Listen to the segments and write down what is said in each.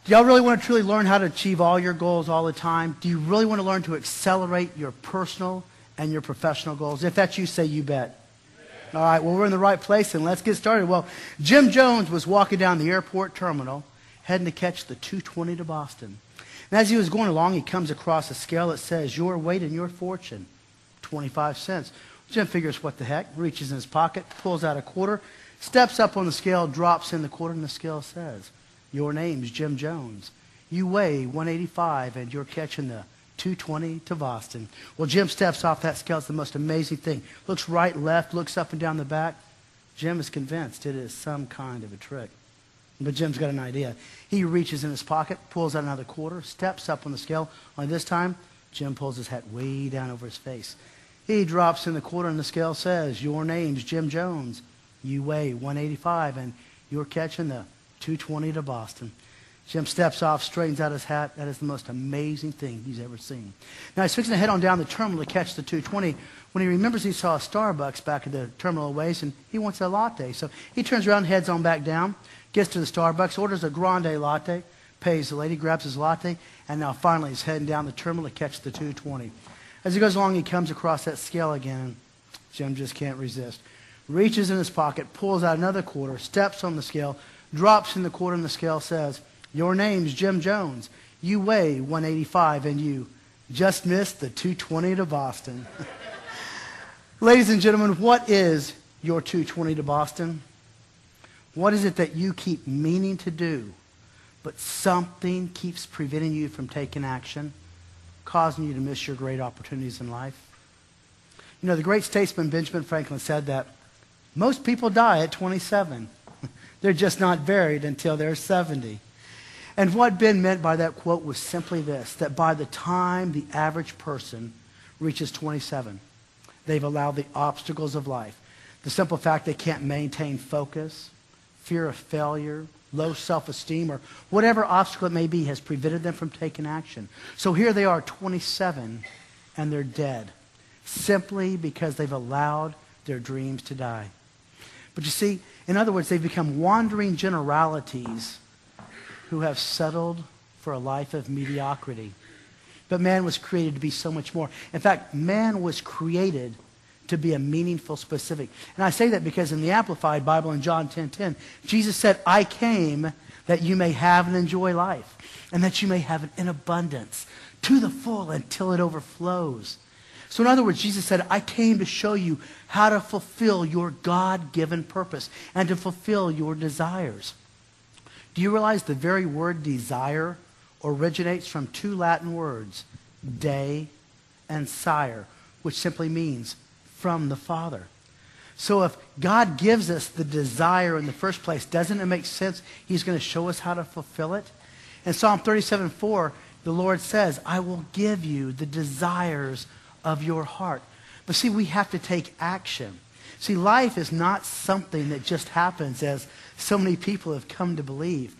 Do y'all really want to truly learn how to achieve all your goals all the time? Do you really want to learn to accelerate your personal and your professional goals? If that's you, say you bet. All right, well, we're in the right place, and let's get started. Well, Jim Jones was walking down the airport terminal, heading to catch the 220 to Boston. And as he was going along, he comes across a scale that says, your weight and your fortune, 25 cents. Jim figures, what the heck, reaches in his pocket, pulls out a quarter, steps up on the scale, drops in the quarter, and the scale says, your name's Jim Jones. You weigh 185, and you're catching the 220 to Boston. Well, Jim steps off that scale. It's the most amazing thing. Looks right, left, looks up and down the back. Jim is convinced it is some kind of a trick. But Jim's got an idea. He reaches in his pocket, pulls out another quarter, steps up on the scale. Only this time, Jim pulls his hat way down over his face. He drops in the quarter, and the scale says, your name's Jim Jones. You weigh 185, and you're catching the 220 to Boston. Jim steps off, straightens out his hat. That is the most amazing thing he's ever seen. Now, he's fixing to head on down the terminal to catch the 220 when he remembers he saw a Starbucks back at the terminal a ways, and he wants a latte. So he turns around, heads on back down, gets to the Starbucks, orders a grande latte, pays the lady, grabs his latte, and now finally he's heading down the terminal to catch the 220. As he goes along, he comes across that scale again, and Jim just can't resist. Reaches in his pocket, pulls out another quarter, steps on the scale, drops in the quarter, and the scale says, your name's Jim Jones. You weigh 185, and you just missed the 220 to Boston. Ladies and gentlemen, what is your 220 to Boston? What is it that you keep meaning to do, but something keeps preventing you from taking action, causing you to miss your great opportunities in life? You know, the great statesman Benjamin Franklin said that most people die at 27. They're just not buried until they're 70. And what Ben meant by that quote was simply this, that by the time the average person reaches 27, they've allowed the obstacles of life, the simple fact they can't maintain focus, fear of failure, low self-esteem, or whatever obstacle it may be has prevented them from taking action. So here they are, 27, and they're dead, simply because they've allowed their dreams to die. But you see, in other words, they've become wandering generalities who have settled for a life of mediocrity. But man was created to be so much more. In fact, man was created to be a meaningful specific. And I say that because in the Amplified Bible in John 10:10, Jesus said, I came that you may have and enjoy life, and that you may have it in abundance, to the full until it overflows. So in other words, Jesus said, I came to show you how to fulfill your God-given purpose and to fulfill your desires. Do you realize the very word desire originates from two Latin words, de and sire, which simply means from the Father? So if God gives us the desire in the first place, doesn't it make sense he's going to show us how to fulfill it? In Psalm 37:4, the Lord says, I will give you the desires of your heart. But see, we have to take action. See, life is not something that just happens, as so many people have come to believe.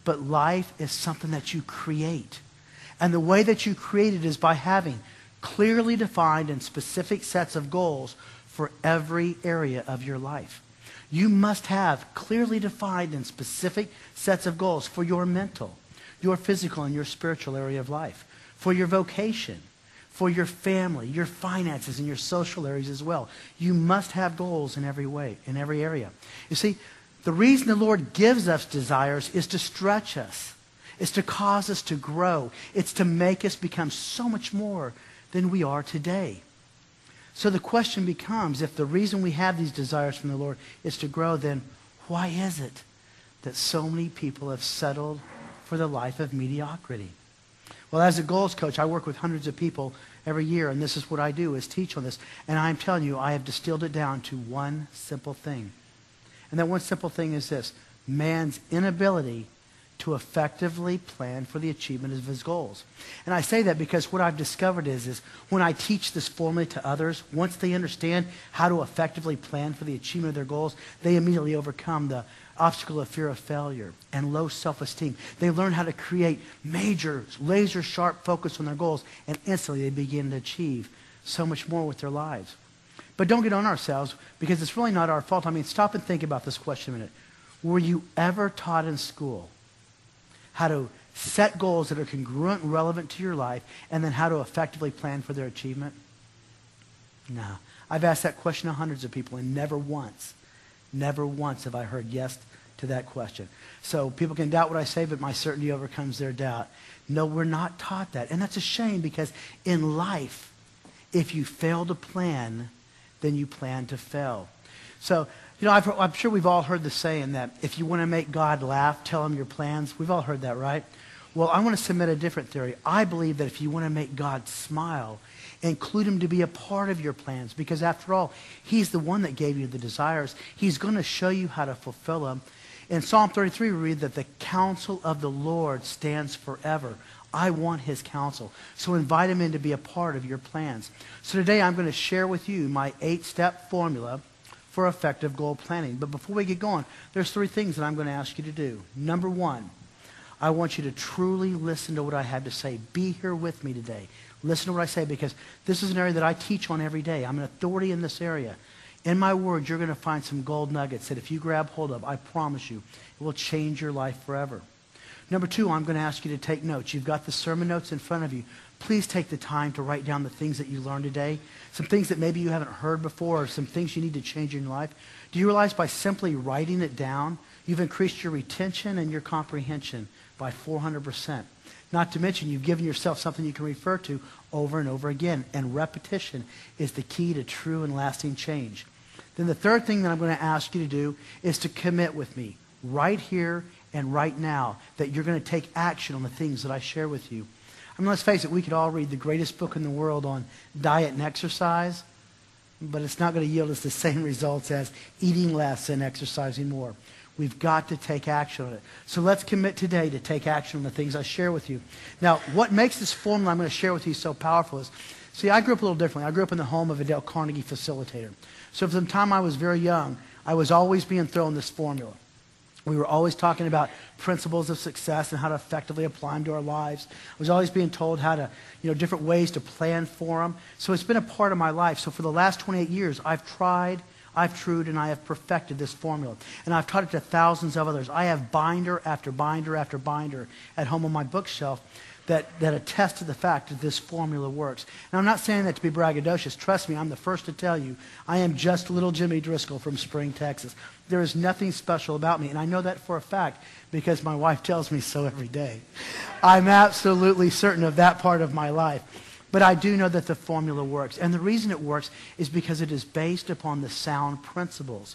But life is something that you create. And the way that you create it is by having clearly defined and specific sets of goals for every area of your life. You must have clearly defined and specific sets of goals for your mental, your physical, and your spiritual area of life, for your vocation, for your family, your finances, and your social areas as well. You must have goals in every way, in every area. You see, the reason the Lord gives us desires is to stretch us. It's to cause us to grow. It's to make us become so much more than we are today. So the question becomes, if the reason we have these desires from the Lord is to grow, then why is it that so many people have settled for the life of mediocrity? Well, as a goals coach, I work with hundreds of people every year, and this is what I do, is teach on this. And I'm telling you, I have distilled it down to one simple thing. And that one simple thing is this: man's inability to effectively plan for the achievement of his goals. And I say that because what I've discovered is when I teach this formula to others, once they understand how to effectively plan for the achievement of their goals, they immediately overcome the obstacle of fear of failure and low self-esteem. They learn how to create major, laser-sharp focus on their goals, and instantly they begin to achieve so much more with their lives. But don't get on ourselves, because it's really not our fault. I mean, stop and think about this question a minute. Were you ever taught in school how to set goals that are congruent and relevant to your life, and then how to effectively plan for their achievement? No. I've asked that question to hundreds of people, and never once have I heard yes to that question. So people can doubt what I say, but my certainty overcomes their doubt. No, we're not taught that. And that's a shame, because in life, if you fail to plan, then you plan to fail. So, I'm sure we've all heard the saying that if you want to make God laugh, tell him your plans. We've all heard that, right? Well, I want to submit a different theory. I believe that if you want to make God smile, include him to be a part of your plans, because after all, he's the one that gave you the desires. He's going to show you how to fulfill them. In Psalm 33, we read that the counsel of the Lord stands forever. I want his counsel. So invite him in to be a part of your plans. So today I'm going to share with you my 8-step formula for effective goal planning. But before we get going, there's 3 things that I'm going to ask you to do. Number 1, I want you to truly listen to what I have to say. Be here with me today. Listen to what I say, because this is an area that I teach on every day. I'm an authority in this area. In my word, you're going to find some gold nuggets that if you grab hold of, I promise you, it will change your life forever. Number 2, I'm going to ask you to take notes. You've got the sermon notes in front of you. Please take the time to write down the things that you learned today, some things that maybe you haven't heard before, or some things you need to change in your life. Do you realize by simply writing it down, you've increased your retention and your comprehension by 400%? Not to mention, you've given yourself something you can refer to over and over again. And repetition is the key to true and lasting change. Then the third thing that I'm going to ask you to do is to commit with me right here and right now that you're going to take action on the things that I share with you. I mean, let's face it, we could all read the greatest book in the world on diet and exercise, but it's not going to yield us the same results as eating less and exercising more. We've got to take action on it. So let's commit today to take action on the things I share with you. Now, what makes this formula I'm going to share with you so powerful is, see, I grew up a little differently. I grew up in the home of a Dale Carnegie facilitator. So from the time I was very young, I was always being thrown this formula. We were always talking about principles of success and how to effectively apply them to our lives. I was always being told how to, different ways to plan for them. So it's been a part of my life. So for the last 28 years, I've tried, I've trued, and I have perfected this formula. And I've taught it to thousands of others. I have binder after binder after binder at home on my bookshelf that attest to the fact that this formula works. And I'm not saying that to be braggadocious. Trust me, I'm the first to tell you, I am just little Jimmy Driscoll from Spring, Texas. There is nothing special about me, and I know that for a fact because my wife tells me so every day. I'm absolutely certain of that part of my life. But I do know that the formula works. And the reason it works is because it is based upon the sound principles